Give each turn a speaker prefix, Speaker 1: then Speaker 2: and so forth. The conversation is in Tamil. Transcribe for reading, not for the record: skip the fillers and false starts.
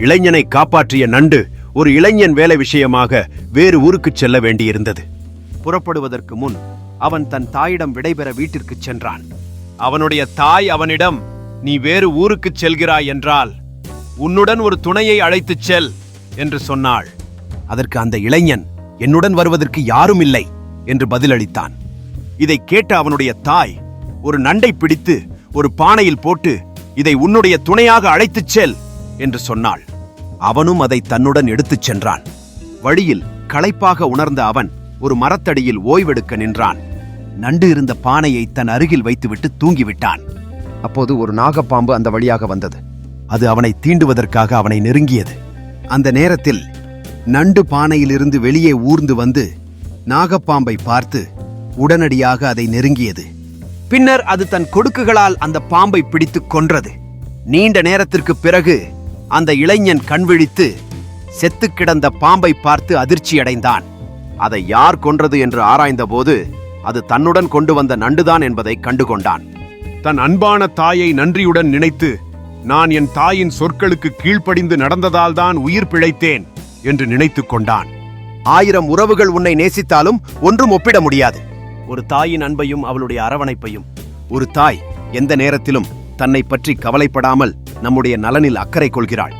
Speaker 1: இளைஞனை காப்பாற்றிய நண்டு ஒரு இளைஞன் வேலை விஷயமாக வேறு ஊருக்குச் செல்ல வேண்டியிருந்தது. புறப்படுவதற்கு முன் அவன் தன் தாயிடம் விடைபெற வீட்டிற்குச் சென்றான். அவனுடைய தாய் அவனிடம், நீ வேறு ஊருக்குச் செல்கிறாய் என்றால் உன்னுடன் ஒரு துணையை அழைத்துச் செல் என்று சொன்னாள். அதற்கு அந்த இளைஞன், என்னுடன் வருவதற்கு யாரும் இல்லை என்று பதிலளித்தான். இதை கேட்ட அவனுடைய தாய் ஒரு நண்டை பிடித்து ஒரு பானையில் போட்டு, இதை உன்னுடைய துணையாக அழைத்துச் செல் என்று சொன்னாள். அவனும் அதை தன்னுடன் எடுத்துச் சென்றான். வழியில் களைப்பாக உணர்ந்த அவன் ஒரு மரத்தடியில் ஓய்வெடுக்க நின்றான். நண்டு இருந்த பானையை தன் அருகில் வைத்துவிட்டு தூங்கிவிட்டான். அப்போது ஒரு நாகப்பாம்பு அந்த வழியாக வந்தது. அது அவனை தீண்டுவதற்காக அவனை நெருங்கியது. அந்த நேரத்தில் நண்டு பானையிலிருந்து வெளியே ஊர்ந்து வந்து நாகப்பாம்பை பார்த்து உடனடியாக அதை நெருங்கியது. பின்னர் அது தன் கொடுக்குகளால் அந்த பாம்பை பிடித்து கொன்றது. நீண்ட நேரத்திற்கு பிறகு அந்த இளைஞன் கண்விழித்து செத்து கிடந்த பாம்பை பார்த்து அதிர்ச்சியடைந்தான். அதை யார் கொன்றது என்று ஆராய்ந்தபோது அது தன்னுடன் கொண்டு வந்த நண்டுதான் என்பதை கண்டுகொண்டான். தன் அன்பான தாயை நன்றியுடன் நினைத்து, நான் என் தாயின் சொற்களுக்கு கீழ்ப்படிந்து நடந்ததால்தான் உயிர் பிழைத்தேன் என்று நினைத்துக் கொண்டான். 1000 உறவுகள் உன்னை நேசித்தாலும் ஒன்றும் ஒப்பிட முடியாது. ஒரு தாயின் அன்பையும் அவளுடைய அரவணைப்பையும். ஒரு தாய் எந்த நேரத்திலும் தன்னை பற்றி கவலைப்படாமல் நம்முடைய நலனில் அக்கறை கொள்கிறாள்.